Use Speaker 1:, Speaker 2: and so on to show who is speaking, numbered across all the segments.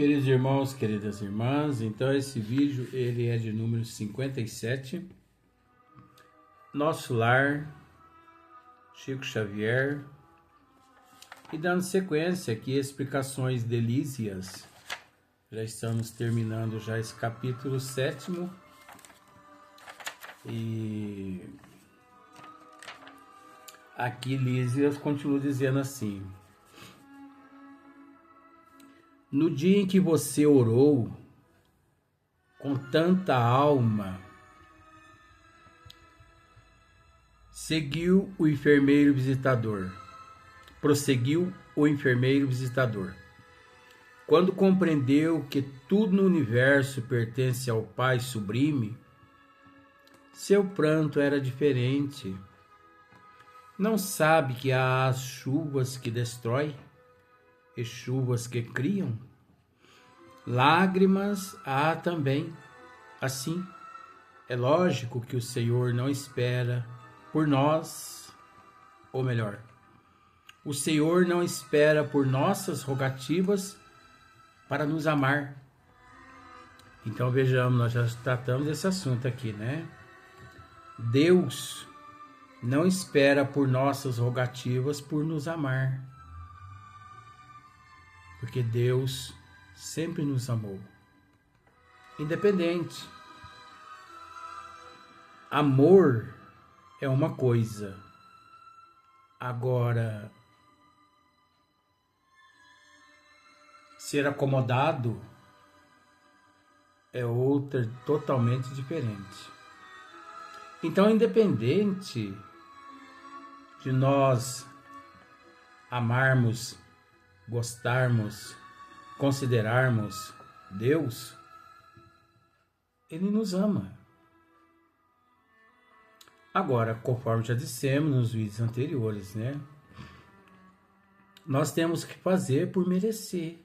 Speaker 1: Queridos irmãos, queridas irmãs, então esse vídeo ele é de número 57, Nosso Lar, Chico Xavier, e dando sequência aqui, explicações de Lísias. Já estamos terminando já esse capítulo 7º, e aqui Lísias continua dizendo assim: no dia em que você orou com tanta alma, prosseguiu o enfermeiro visitador. Quando compreendeu que tudo no universo pertence ao Pai Sublime, seu pranto era diferente. Não sabe que há as chuvas que destroem e chuvas que criam? Lágrimas há também. Assim, é lógico que o Senhor não espera por nós, ou melhor, o Senhor não espera por nossas rogativas para nos amar. Então vejamos, nós já tratamos desse assunto aqui, né? Deus não espera por nossas rogativas por nos amar, porque Deus sempre nos amou, independente. Amor é uma coisa, agora ser acomodado é outra totalmente diferente. Então, independente de nós amarmos, gostarmos, considerarmos Deus, Ele nos ama. Agora, conforme já dissemos nos vídeos anteriores, né? Nós temos que fazer por merecer,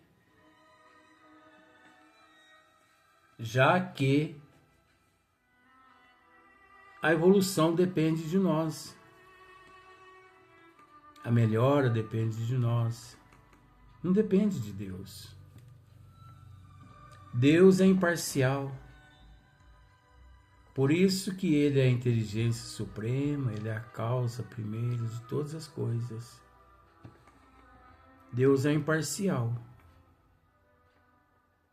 Speaker 1: já que a evolução depende de nós, a melhora depende de nós, não depende de Deus. Deus é imparcial, por isso que Ele é a inteligência suprema, Ele é a causa primeira de todas as coisas. Deus é imparcial,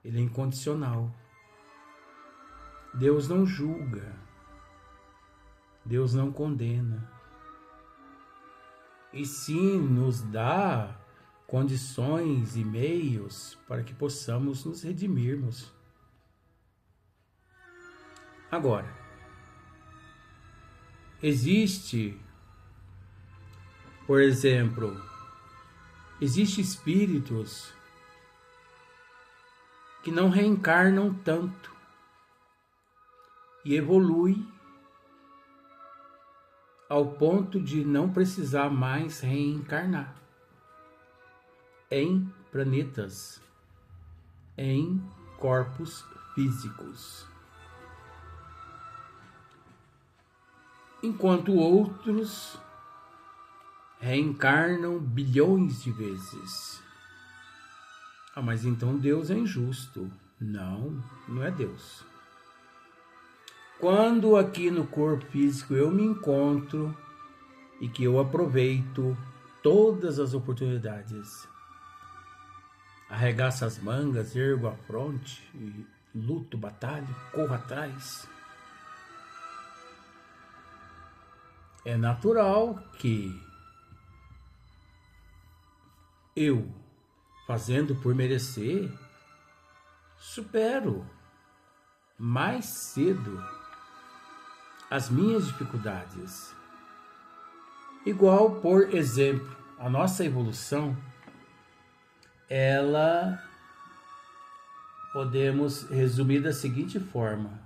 Speaker 1: Ele é incondicional. Deus não julga, Deus não condena, e sim nos dá condições e meios para que possamos nos redimirmos. Agora, por exemplo, existem espíritos que não reencarnam tanto e evoluem ao ponto de não precisar mais reencarnar em planetas, em corpos físicos, enquanto outros reencarnam bilhões de vezes. Mas então Deus é injusto. Não, não é Deus. Quando aqui no corpo físico eu me encontro e que eu aproveito todas as oportunidades, arregaço as mangas, ergo a fronte, e luto, batalho, corro atrás, é natural que eu, fazendo por merecer, supero mais cedo as minhas dificuldades. Igual, por exemplo, a nossa evolução, ela podemos resumir da seguinte forma: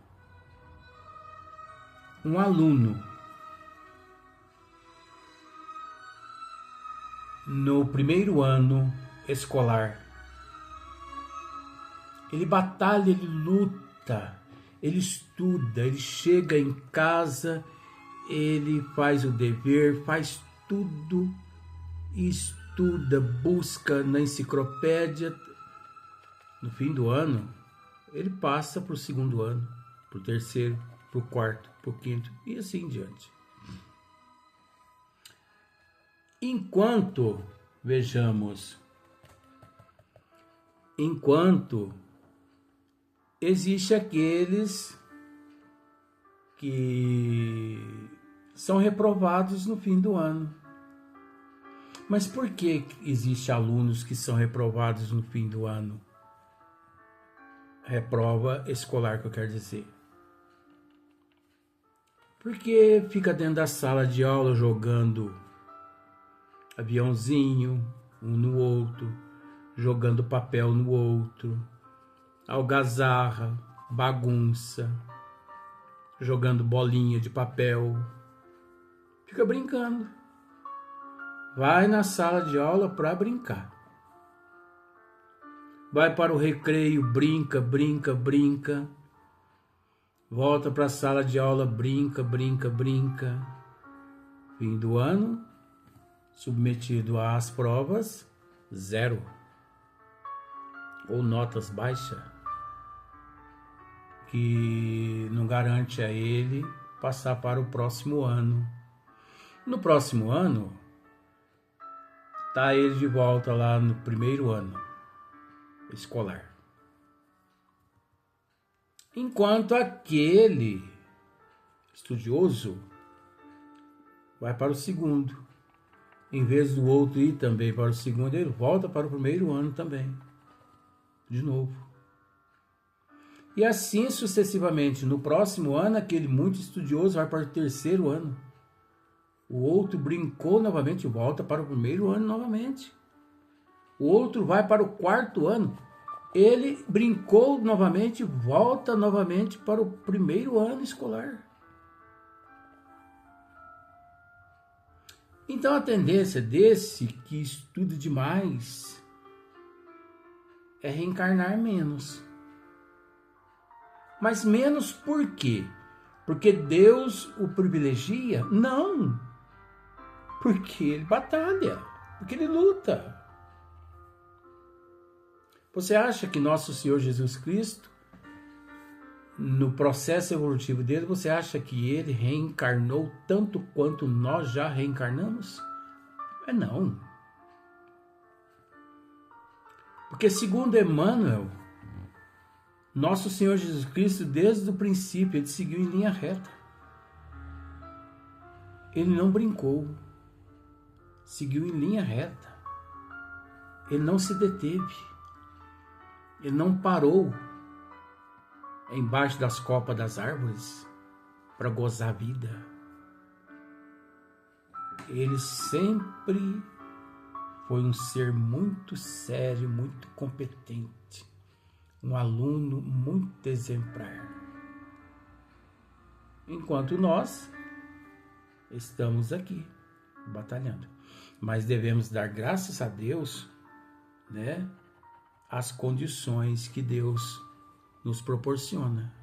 Speaker 1: um aluno no primeiro ano escolar, ele batalha, ele luta, ele estuda, ele chega em casa, ele faz o dever, faz tudo, estuda, busca na enciclopédia, no fim do ano, ele passa para o segundo ano, para o terceiro, para o quarto, para o quinto e assim em diante. Enquanto existe aqueles que são reprovados no fim do ano. Mas por que existem alunos que são reprovados no fim do ano? Reprova escolar, que eu quero dizer. Porque fica dentro da sala de aula jogando aviãozinho um no outro, jogando papel no outro, algazarra, bagunça, jogando bolinha de papel, fica brincando. Vai na sala de aula para brincar. Vai para o recreio, brinca. Volta para a sala de aula, brinca. Fim do ano, submetido às provas, 0. Ou notas baixas, que não garante a ele passar para o próximo ano. No próximo ano, tá ele de volta lá no primeiro ano escolar. Enquanto aquele estudioso vai para o segundo. Em vez do outro ir também para o segundo, ele volta para o primeiro ano também. De novo. E assim sucessivamente. No próximo ano, aquele muito estudioso vai para o terceiro ano. O outro brincou novamente e volta para o primeiro ano novamente. O outro vai para o quarto ano. Ele brincou novamente e volta novamente para o primeiro ano escolar. Então a tendência desse que estuda demais é reencarnar menos. Mas menos por quê? Porque Deus o privilegia? Não. Porque ele batalha, porque ele luta. Você acha que nosso Senhor Jesus Cristo, no processo evolutivo dele, você acha que ele reencarnou tanto quanto nós já reencarnamos? Não. Porque segundo Emmanuel, nosso Senhor Jesus Cristo, desde o princípio, ele seguiu em linha reta. Ele não brincou. Seguiu em linha reta. Ele não se deteve. Ele não parou embaixo das copas das árvores para gozar a vida. Ele sempre foi um ser muito sério, muito competente, um aluno muito exemplar. Enquanto nós estamos aqui batalhando. Mas devemos dar graças a Deus, né? As condições que Deus nos proporciona.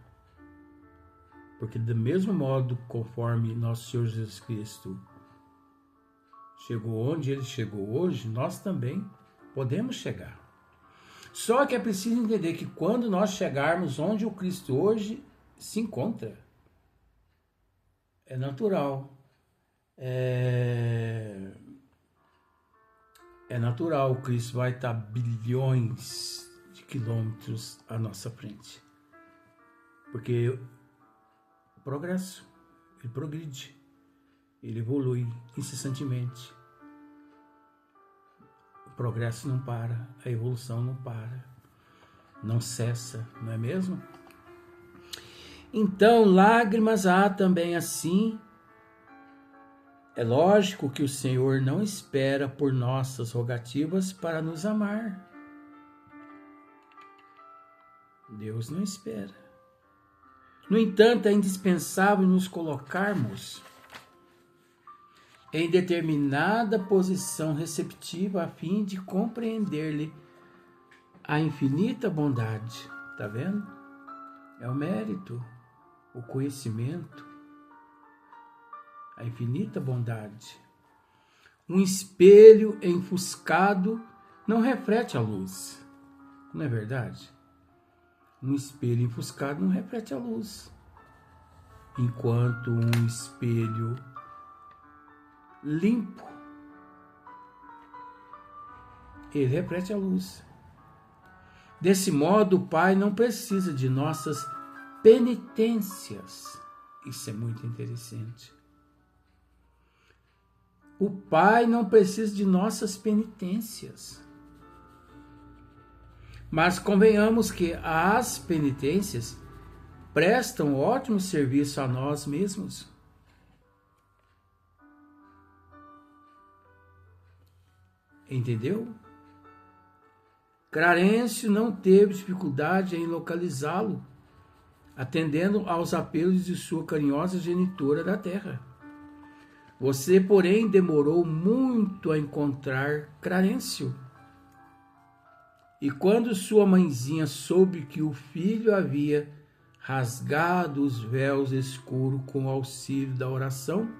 Speaker 1: Porque do mesmo modo, conforme nosso Senhor Jesus Cristo chegou onde ele chegou hoje, nós também podemos chegar. Só que é preciso entender que quando nós chegarmos onde o Cristo hoje se encontra, é natural. É natural, o Cristo vai estar bilhões de quilômetros à nossa frente. Porque o progresso, ele progride, ele evolui incessantemente. O progresso não para, a evolução não para, não cessa, não é mesmo? Então, lágrimas há também assim. É lógico que o Senhor não espera por nossas rogativas para nos amar. Deus não espera. No entanto, é indispensável nos colocarmos em determinada posição receptiva a fim de compreender-lhe a infinita bondade. Tá vendo? É o mérito, o conhecimento, a infinita bondade. Um espelho enfuscado não reflete a luz, Não é verdade? Um espelho enfuscado não reflete a luz, enquanto um espelho limpo, ele reflete a luz. Desse modo, o Pai não precisa de nossas penitências. Isso é muito interessante. O Pai não precisa de nossas penitências. Mas convenhamos que as penitências prestam ótimo serviço a nós mesmos. Entendeu? Clarencio não teve dificuldade em localizá-lo, atendendo aos apelos de sua carinhosa genitora da terra. Você, porém, demorou muito a encontrar Clarencio. E quando sua mãezinha soube que o filho havia rasgado os véus escuros com o auxílio da oração,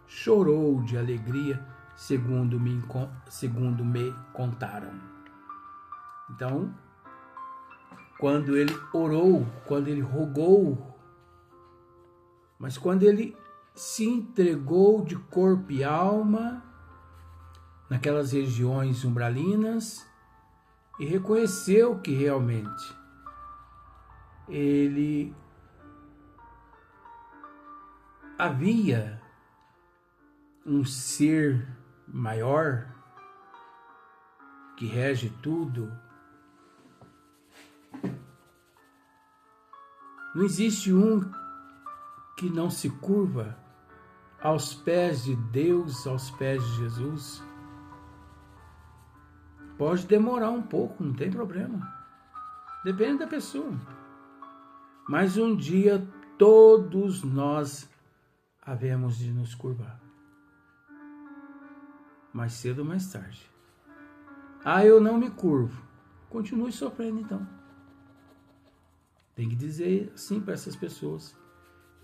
Speaker 1: chorou de alegria, segundo me contaram. Então, quando ele orou, quando ele rogou, mas quando ele se entregou de corpo e alma naquelas regiões umbralinas e reconheceu que realmente ele havia um ser maior que rege tudo. Não existe um que não se curva aos pés de Deus, aos pés de Jesus. Pode demorar um pouco, não tem problema. Depende da pessoa. Mas um dia todos nós havemos de nos curvar. Mais cedo ou mais tarde. Ah, eu não me curvo. Continue sofrendo então. Tem que dizer assim para essas pessoas.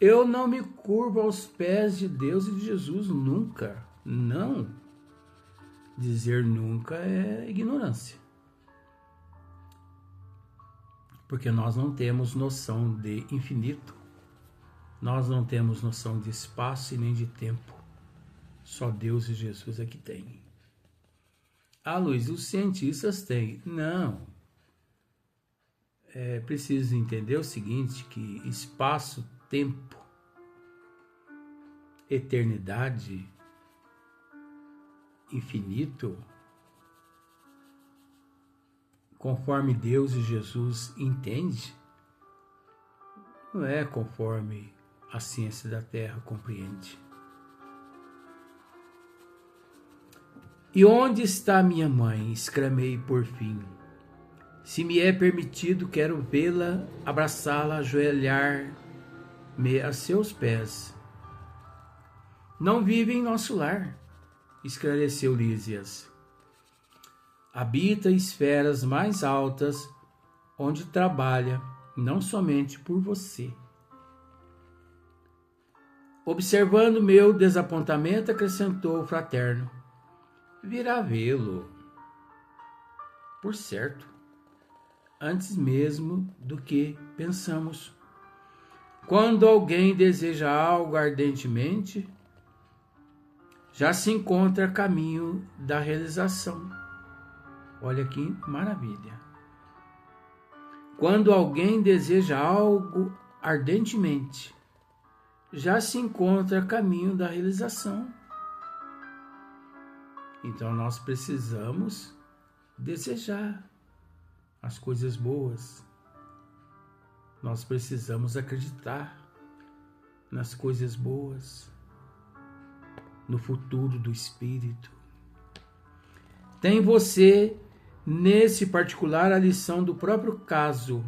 Speaker 1: Eu não me curvo aos pés de Deus e de Jesus nunca. Não. Dizer nunca é ignorância. Porque nós não temos noção de infinito. Nós não temos noção de espaço e nem de tempo. Só Deus e Jesus é que tem. Ah, Luiz, os cientistas têm. Não. É preciso entender o seguinte, que espaço, tempo, eternidade, infinito, conforme Deus e Jesus entende, não é conforme a ciência da Terra compreende. E onde está minha mãe? Exclamei por fim. Se me é permitido, quero vê-la, abraçá-la, ajoelhar-me a seus pés. Não vive em nosso lar, esclareceu Lísias. Habita esferas mais altas, onde trabalha não somente por você. Observando meu desapontamento, acrescentou o fraterno. Virá vê-lo. Por certo, antes mesmo do que pensamos. Quando alguém deseja algo ardentemente, já se encontra a caminho da realização. Olha que maravilha. Quando alguém deseja algo ardentemente, já se encontra a caminho da realização. Então nós precisamos desejar as coisas boas. Nós precisamos acreditar nas coisas boas, no futuro do espírito. Tem você, nesse particular, a lição do próprio caso.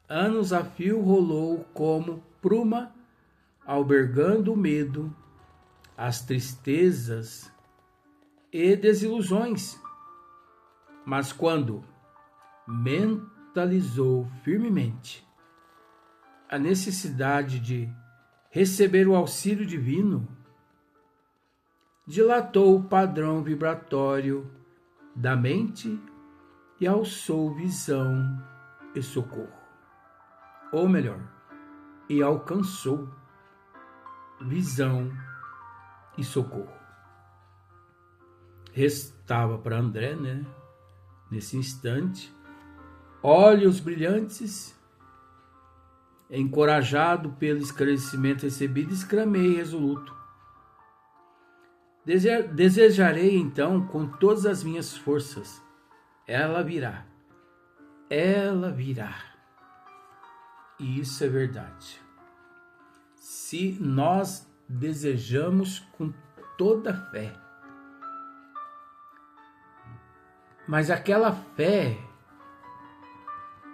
Speaker 1: Anos a fio rolou como pruma, albergando o medo, as tristezas e desilusões. Mas quando mentalizou firmemente a necessidade de receber o auxílio divino, dilatou o padrão vibratório da mente e alçou visão e socorro. Ou melhor, e alcançou visão e socorro. Restava para André, né, nesse instante, olhos brilhantes, encorajado pelo esclarecimento recebido, exclamei resoluto: desejarei então com todas as minhas forças. Ela virá. Ela virá. E isso é verdade. Se nós desejamos com toda a fé, mas aquela fé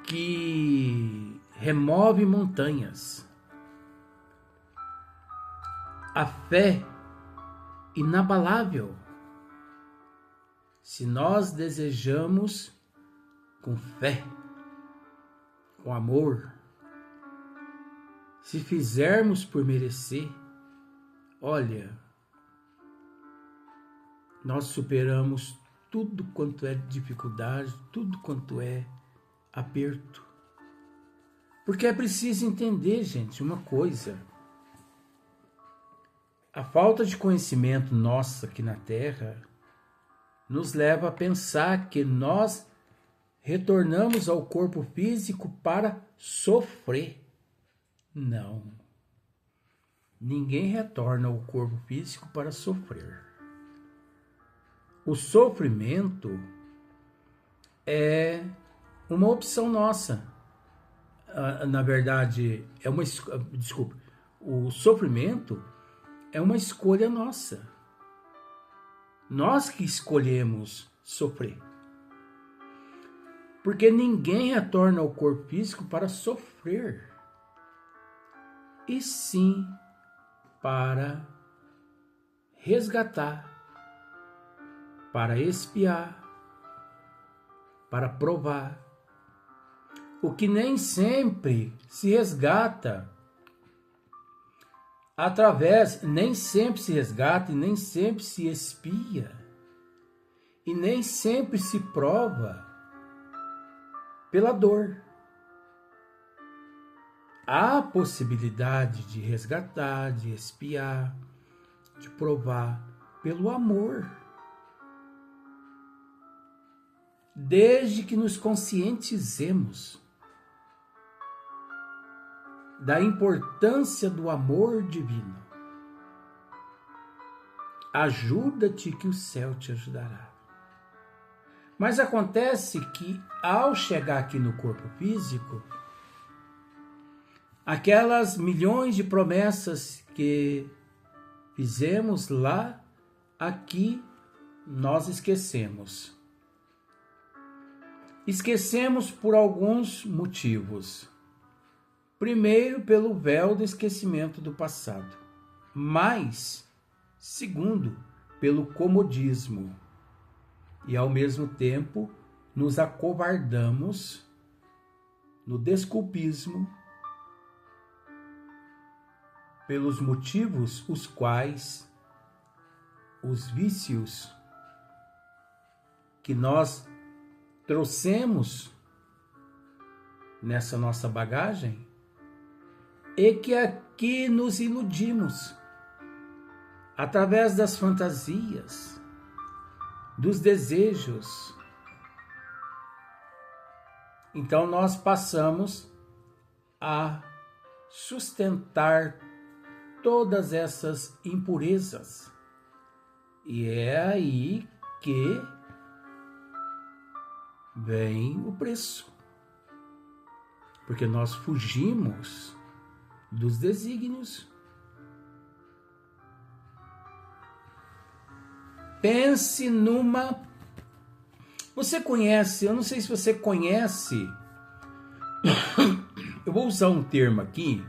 Speaker 1: que remove montanhas, a fé inabalável, se nós desejamos com fé, com amor, se fizermos por merecer, olha, nós superamos tudo quanto é dificuldade, tudo quanto é aperto. Porque é preciso entender, gente, uma coisa. A falta de conhecimento nossa aqui na Terra nos leva a pensar que nós retornamos ao corpo físico para sofrer. Não. Ninguém retorna ao corpo físico para sofrer. O sofrimento é uma opção nossa. Na verdade, o sofrimento é uma escolha nossa. Nós que escolhemos sofrer. Porque ninguém retorna ao corpo físico para sofrer, e sim para resgatar, para expiar, para provar. O que nem sempre se resgata nem sempre se resgata e nem sempre se expia e nem sempre se prova pela dor. Há possibilidade de resgatar, de expiar, de provar pelo amor. Desde que nos conscientizemos da importância do amor divino. Ajuda-te que o céu te ajudará. Mas acontece que ao chegar aqui no corpo físico, aquelas milhões de promessas que fizemos lá, aqui nós esquecemos. Esquecemos por alguns motivos. Primeiro, pelo véu do esquecimento do passado. Mas, segundo, pelo comodismo. E, ao mesmo tempo, nos acovardamos no desculpismo pelos motivos os quais os vícios que nós trouxemos nessa nossa bagagem e que aqui nos iludimos através das fantasias, dos desejos. Então nós passamos a sustentar todas essas impurezas. E é aí que vem o preço. Porque nós fugimos dos desígnios. Pense numa... Você conhece, eu não sei se você conhece, eu vou usar um termo aqui,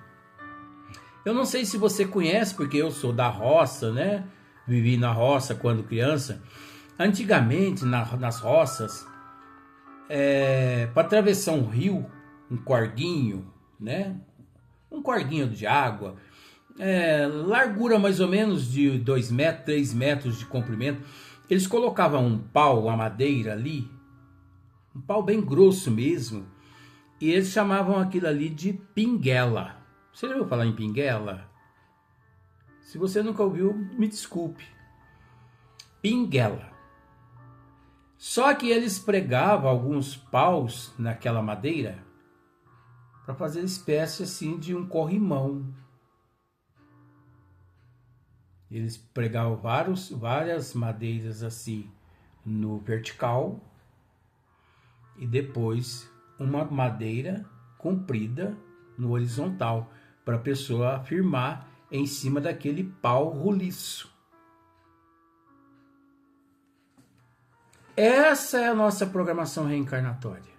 Speaker 1: eu não sei se você conhece, porque eu sou da roça, né? Vivi na roça quando criança. Antigamente, nas roças, para atravessar um rio, um corguinho, né? Um corguinho de água, largura mais ou menos de 2 metros, 3 metros de comprimento. Eles colocavam um pau, uma madeira ali, um pau bem grosso mesmo, e eles chamavam aquilo ali de pinguela. Você já ouviu falar em pinguela? Se você nunca ouviu, me desculpe. Pinguela. Só que eles pregavam alguns paus naquela madeira para fazer espécie assim de um corrimão. Eles pregavam várias madeiras assim no vertical e depois uma madeira comprida no horizontal para a pessoa firmar em cima daquele pau roliço. Essa é a nossa programação reencarnatória.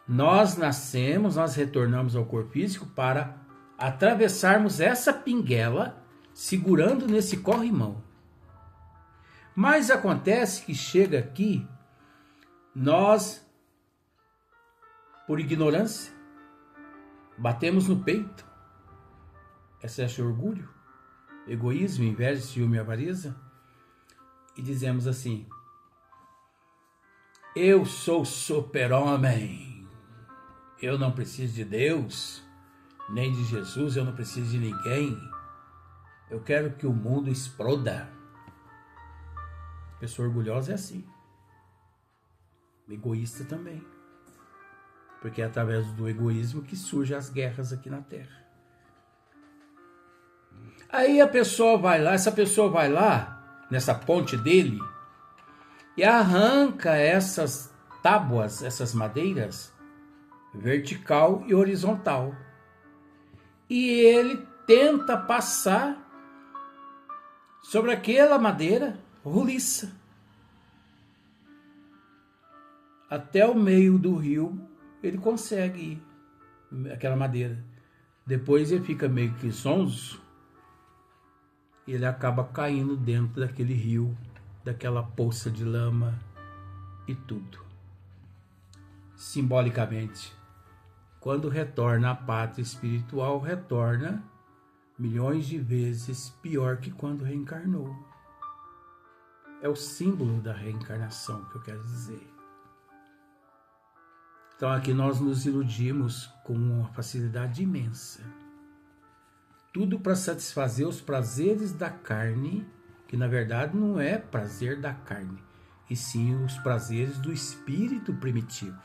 Speaker 1: Nós nascemos, nós retornamos ao corpo físico para atravessarmos essa pinguela segurando nesse corrimão. Mas acontece que chega aqui, nós, por ignorância, batemos no peito, excesso de orgulho, egoísmo, inveja, ciúme e avareza, e dizemos assim: eu sou super-homem, eu não preciso de Deus, nem de Jesus, eu não preciso de ninguém, eu quero que o mundo exploda. Pessoa orgulhosa é assim, egoísta também, porque é através do egoísmo que surgem as guerras aqui na Terra. Aí essa pessoa vai lá, nessa ponte dele, e arranca essas tábuas, essas madeiras, vertical e horizontal. E ele tenta passar sobre aquela madeira roliça até o meio do rio. Ele consegue ir, aquela madeira. Depois ele fica meio que sonso e ele acaba caindo dentro daquele rio, daquela poça de lama e tudo. Simbolicamente, quando retorna à pátria espiritual, retorna milhões de vezes pior que quando reencarnou. É o símbolo da reencarnação que eu quero dizer. Então aqui nós nos iludimos com uma facilidade imensa. Tudo para satisfazer os prazeres da carne, que na verdade não é prazer da carne, e sim os prazeres do espírito primitivo.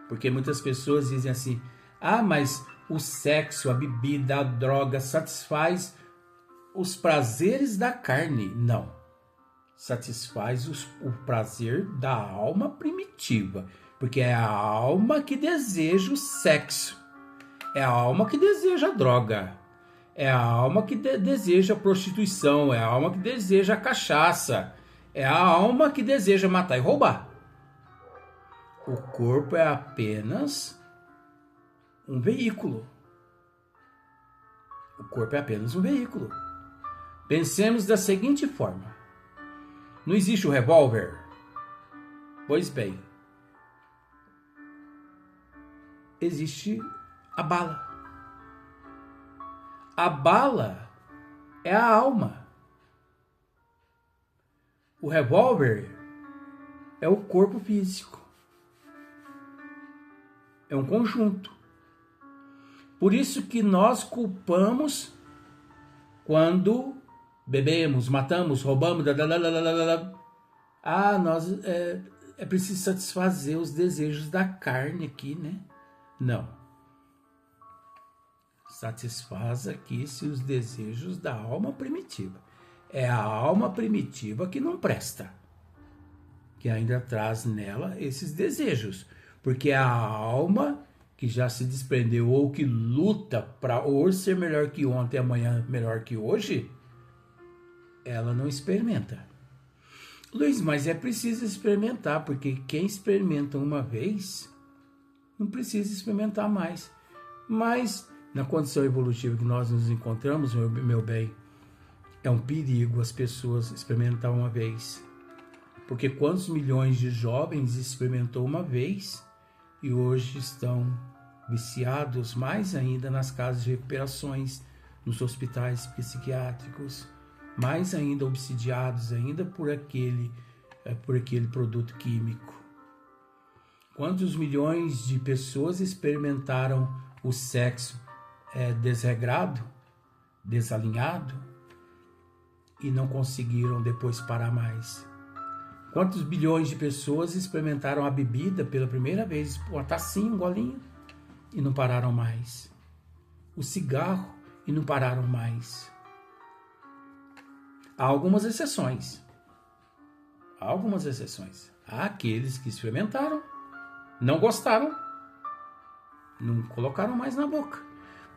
Speaker 1: Porque muitas pessoas dizem assim: ah, mas o sexo, a bebida, a droga satisfaz os prazeres da carne. Não. Satisfaz o prazer da alma primitiva. Porque é a alma que deseja o sexo. É a alma que deseja a droga. É a alma que deseja a prostituição. É a alma que deseja a cachaça. É a alma que deseja matar e roubar. O corpo é apenas um veículo. O corpo é apenas um veículo. Pensemos da seguinte forma: não existe o revólver? Pois bem, existe a bala. A bala é a alma. O revólver é o corpo físico. É um conjunto. Por isso que nós culpamos quando bebemos, matamos, roubamos. É preciso satisfazer os desejos da carne aqui, né? Não. Satisfaz aqui os desejos da alma primitiva. É a alma primitiva que não presta, que ainda traz nela esses desejos. Porque é a alma que já se desprendeu ou que luta para hoje ser melhor que ontem, amanhã melhor que hoje, ela não experimenta. Luiz, mas é preciso experimentar, porque quem experimenta uma vez não precisa experimentar mais. Mas na condição evolutiva que nós nos encontramos, meu bem, é um perigo as pessoas experimentar uma vez. Porque quantos milhões de jovens experimentou uma vez e hoje estão viciados mais ainda nas casas de recuperações, nos hospitais psiquiátricos, mais ainda obsidiados ainda por aquele produto químico. Quantos milhões de pessoas experimentaram o sexo desregrado, desalinhado e não conseguiram depois parar mais? Quantos bilhões de pessoas experimentaram a bebida pela primeira vez, uma tacinha, um golinho, e não pararam mais? O cigarro e não pararam mais? Há algumas exceções. Há aqueles que experimentaram, não gostaram, não colocaram mais na boca.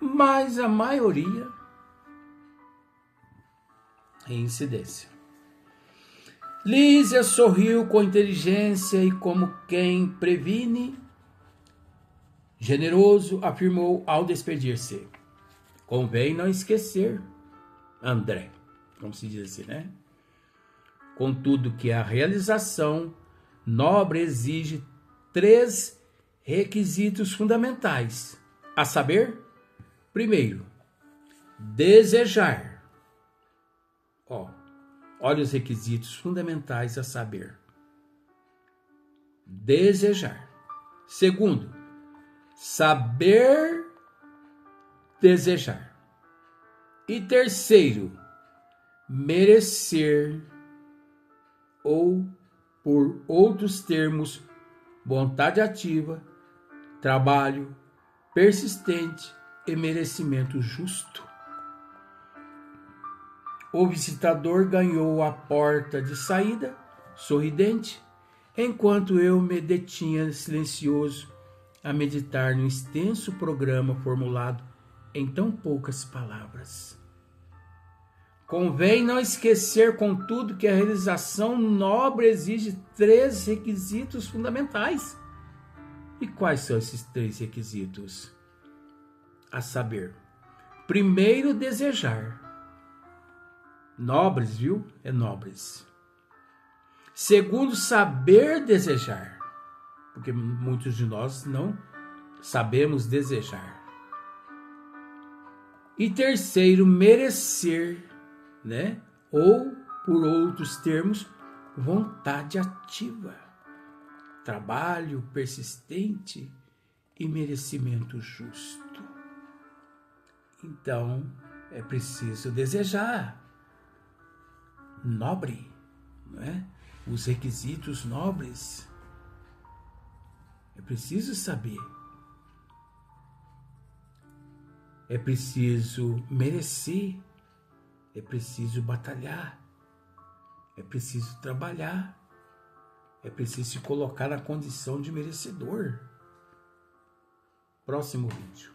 Speaker 1: Mas a maioria é incidência. Lísia sorriu com inteligência e, como quem previne, generoso, afirmou ao despedir-se: convém não esquecer, André, como se diz assim, né? Contudo que a realização nobre exige 3 requisitos fundamentais, a saber, primeiro, desejar. Olha os requisitos fundamentais a saber. Desejar. Segundo, saber desejar. E terceiro, merecer, ou, por outros termos, vontade ativa, trabalho persistente e merecimento justo. O visitador ganhou a porta de saída, sorridente, enquanto eu me detinha silencioso a meditar no extenso programa formulado em tão poucas palavras. Convém não esquecer, contudo, que a realização nobre exige 3 requisitos fundamentais. E quais são esses 3 requisitos? A saber, primeiro, desejar. Nobres, viu? É nobres. Segundo, saber desejar. Porque muitos de nós não sabemos desejar. E terceiro, merecer, né? Ou, por outros termos, vontade ativa, trabalho persistente e merecimento justo. Então, é preciso desejar. Nobre, não é? Os requisitos nobres. É preciso saber. É preciso merecer. É preciso batalhar. É preciso trabalhar. É preciso se colocar na condição de merecedor. Próximo vídeo.